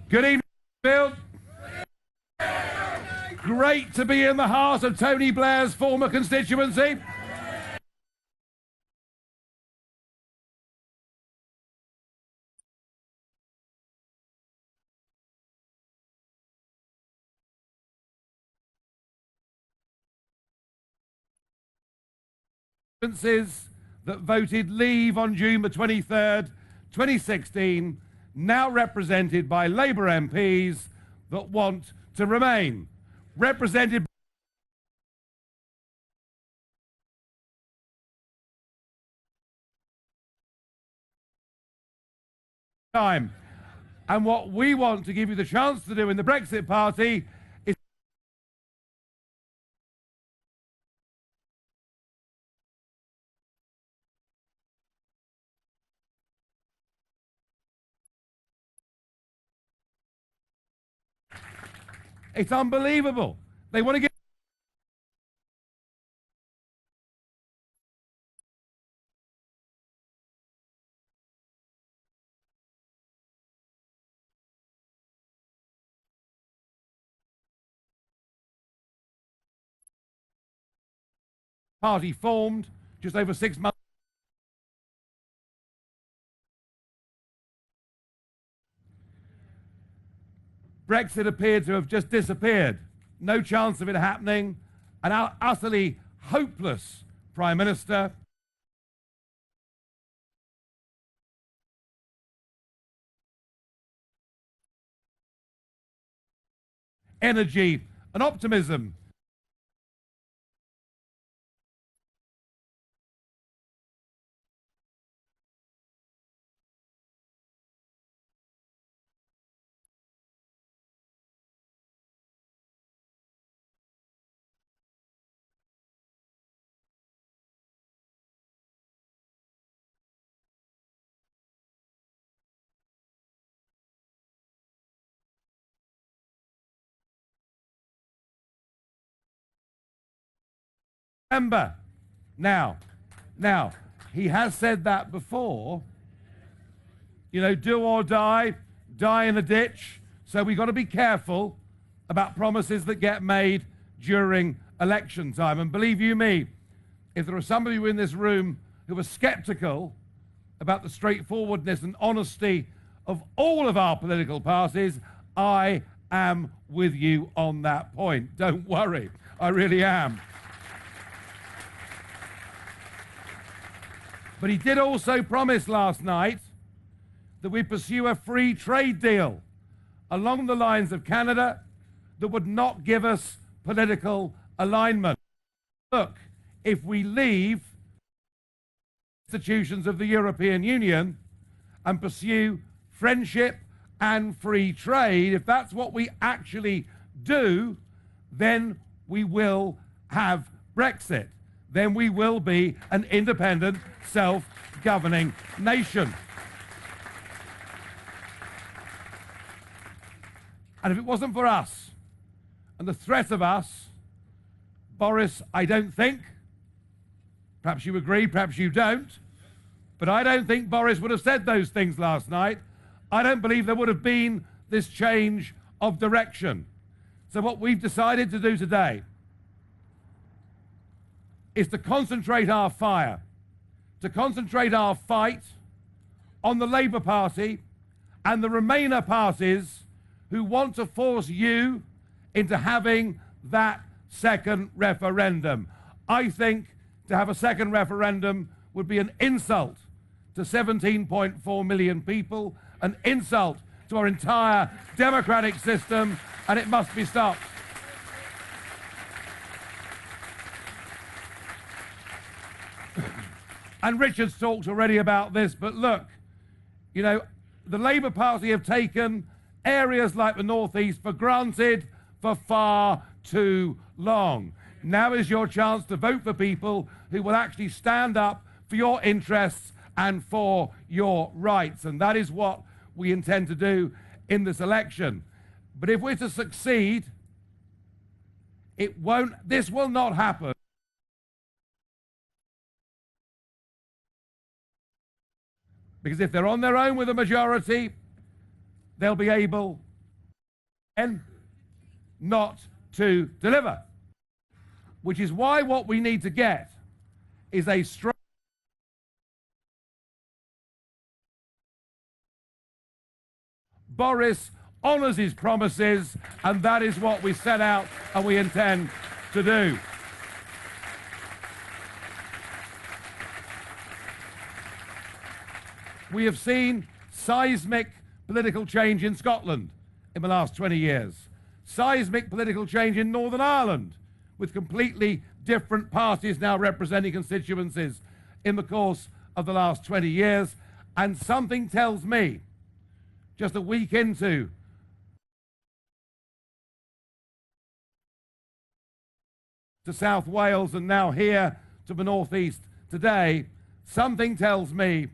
Good evening, Bill. Great to be in the heart of Tony Blair's former constituency. That voted leave on June the 23rd, 2016, now represented by Labour MPs that want to remain. Represented time. And what we want to give you the chance to do in the Brexit Party is it's unbelievable. They want to get party formed just over 6 months. Brexit appeared to have just disappeared. No chance of it happening. An utterly hopeless Prime Minister. Energy and optimism. Remember, now, he has said that before, you know, do or die, die in a ditch. So we've got to be careful about promises that get made during election time. And believe you me, if there are some of you in this room who are skeptical about the straightforwardness and honesty of all of our political parties, I am with you on that point. Don't worry, I really am. But he did also promise last night that we pursue a free trade deal along the lines of Canada that would not give us political alignment. Look, if we leave institutions of the European Union and pursue friendship and free trade, if that's what we actually do, then we will have Brexit. Then we will be an independent, self-governing nation. And if it wasn't for us and the threat of us, Boris, I don't think, perhaps you agree, perhaps you don't, but I don't think Boris would have said those things last night. I don't believe there would have been this change of direction. So what we've decided to do today is to concentrate our fire, to concentrate our fight on the Labour Party and the Remainer parties who want to force you into having that second referendum. I think to have a second referendum would be an insult to 17.4 million people, an insult to our entire democratic system, and it must be stopped. And Richard's talked already about this, but look, you know, the Labour Party have taken areas like the North East for granted for far too long. Now is your chance to vote for people who will actually stand up for your interests and for your rights. And that is what we intend to do in this election. But if we're to succeed, this will not happen. Because if they're on their own with a majority, they'll be able and not to deliver. Which is why what we need to get is a strong Boris honours his promises, and that is what we set out and we intend to do. We have seen seismic political change in Scotland in the last 20 years. Seismic political change in Northern Ireland, with completely different parties now representing constituencies in the course of the last 20 years. And something tells me, just a week into to South Wales and now here to the northeast today, something tells me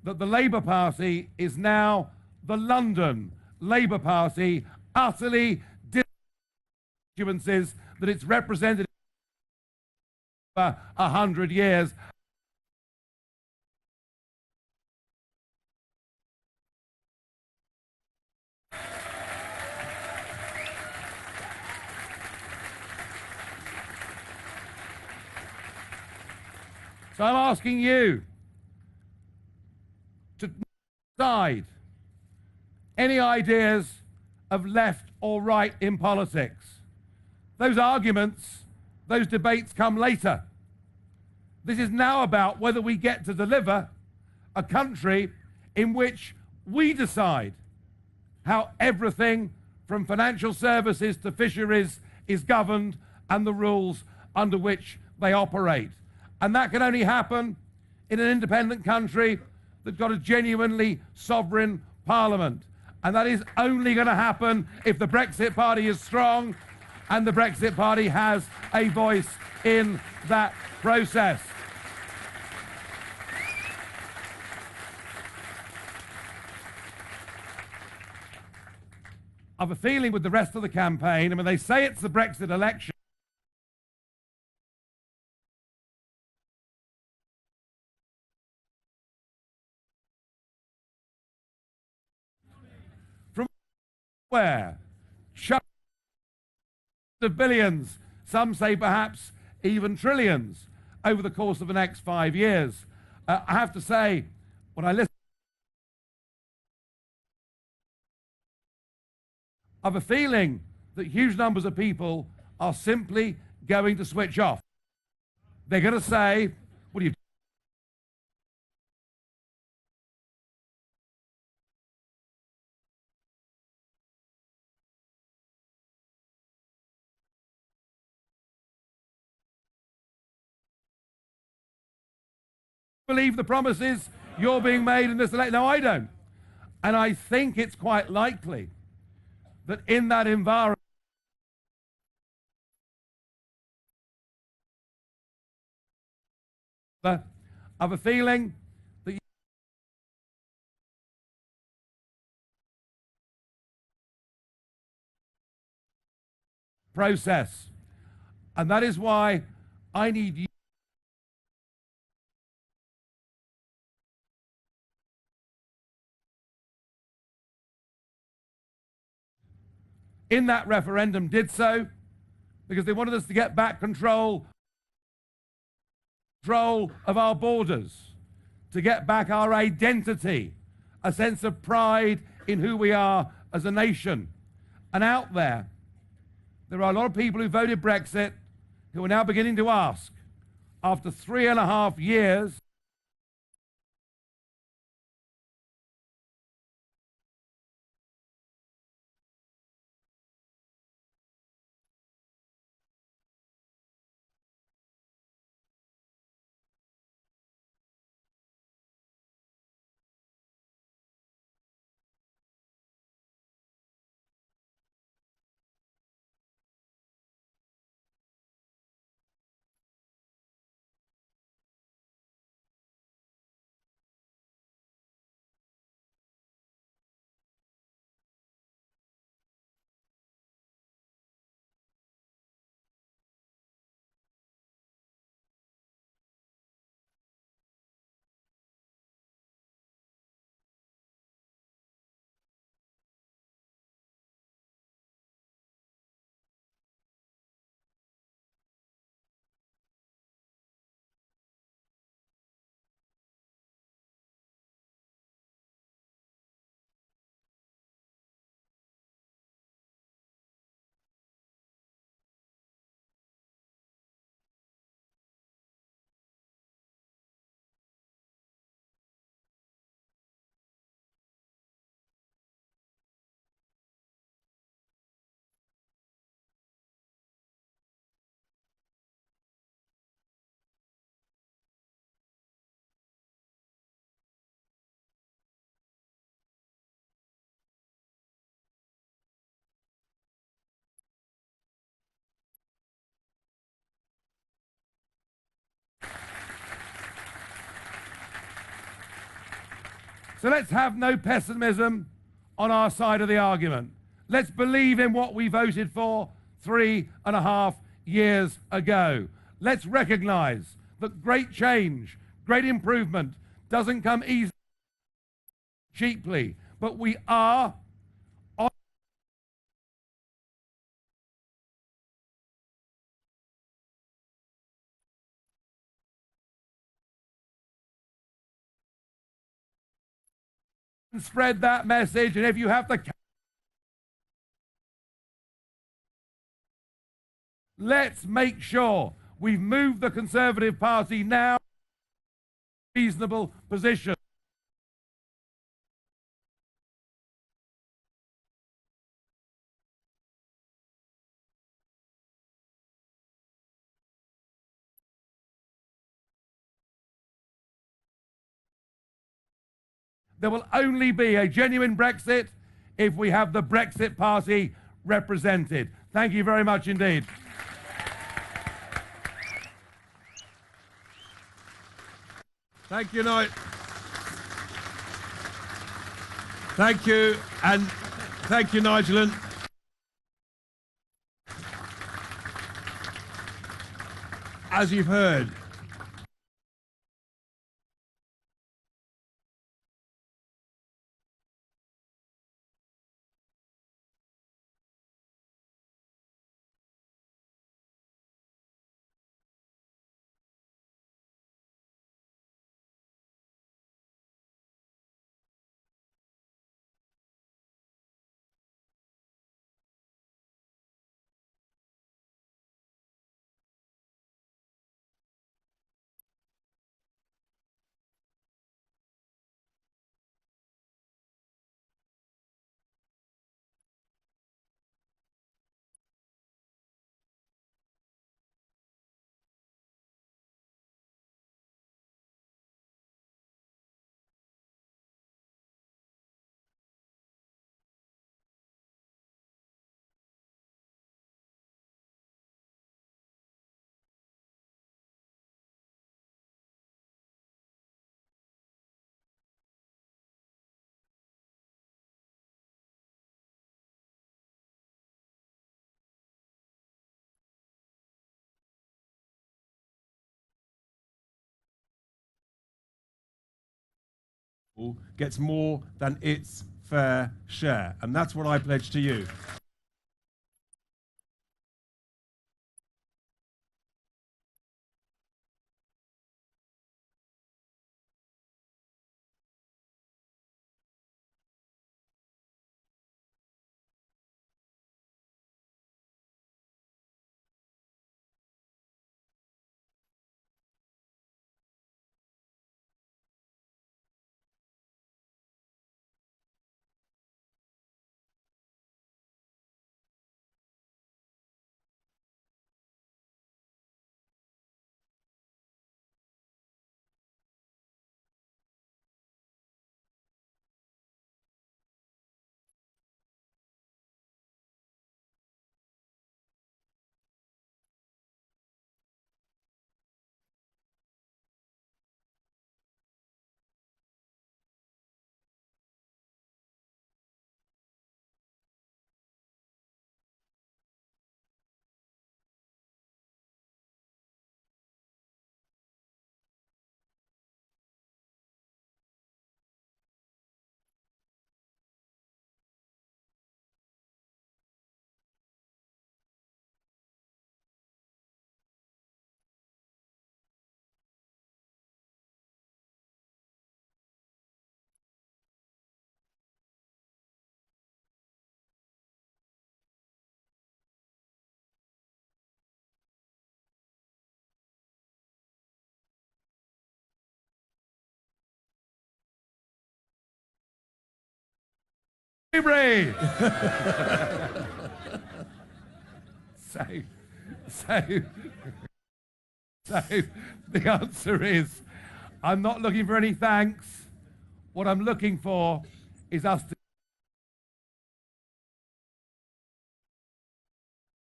that the Labour Party is now the London Labour Party, utterly constituencies that it's represented for 100 years. So I'm asking you to decide any ideas of left or right in politics. Those arguments, those debates come later. This is now about whether we get to deliver a country in which we decide how everything from financial services to fisheries is governed and the rules under which they operate. And that can only happen in an independent country that's got a genuinely sovereign parliament. And that is only going to happen if the Brexit Party is strong and the Brexit Party has a voice in that process. I have a feeling with the rest of the campaign, and when they say it's the Brexit election, from where? Of billions, some say perhaps even trillions, over the course of the next 5 years. I have to say, when I listen, I have a feeling that huge numbers of people are simply going to switch off. They're going to say, what do you do? Believe the promises you're being made in this election? No, I don't. And I think it's quite likely that in that environment, I have a feeling that process. And that is why I need you in that referendum did so because they wanted us to get back control of our borders, to get back our identity, a sense of pride in who we are as a nation. And out there are a lot of people who voted Brexit who are now beginning to ask, after 3.5 years, So let's have no pessimism on our side of the argument. Let's believe in what we voted for 3.5 years ago. Let's recognize that great change, great improvement doesn't come easily, cheaply, but we are spread that message, and if you have to, let's make sure we've moved the Conservative Party now to a reasonable position. There will only be a genuine Brexit if we have the Brexit Party represented. Thank you very much indeed. Thank you, Nigel. Thank you, and thank you, Nigel. And as you've heard, gets more than its fair share, and that's what I pledge to you. So the answer is, I'm not looking for any thanks. What I'm looking for is us to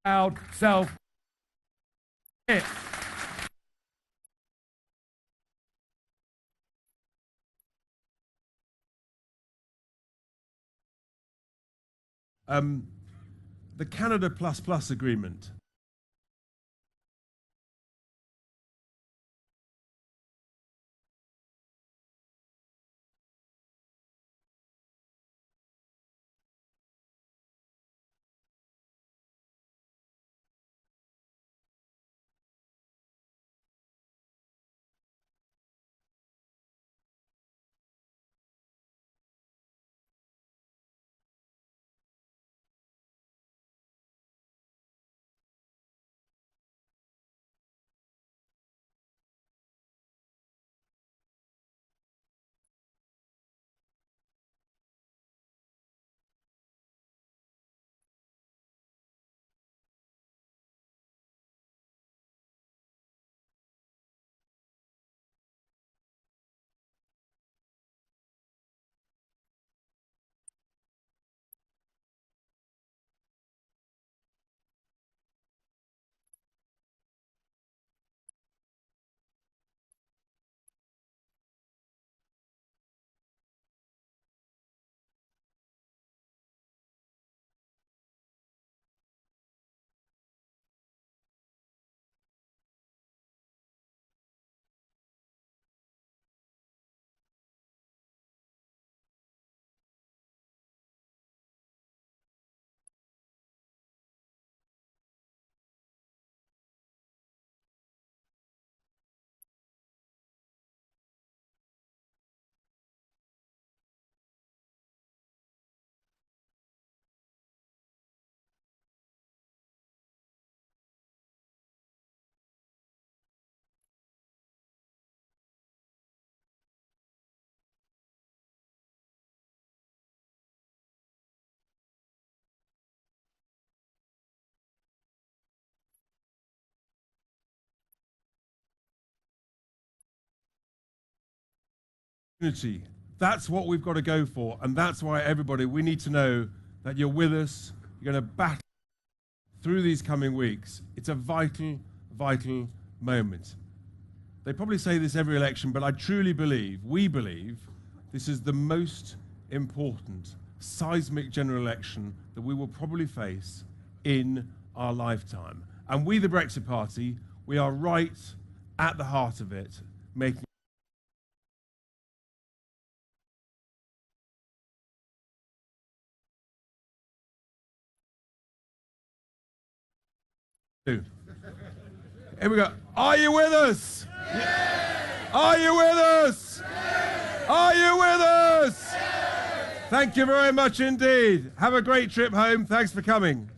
proud self. The Canada Plus agreement. Unity. That's what we've got to go for, and that's why everybody, we need to know that you're with us, you're going to battle through these coming weeks. It's a vital, vital moment. They probably say this every election, but I truly believe, we believe, this is the most important seismic general election that we will probably face in our lifetime. And we, the Brexit Party, we are right at the heart of it, making Here we go. Are you with us? Yes. Are you with us? Yes. Are you with us? Yes. Thank you very much indeed. Have a great trip home. Thanks for coming.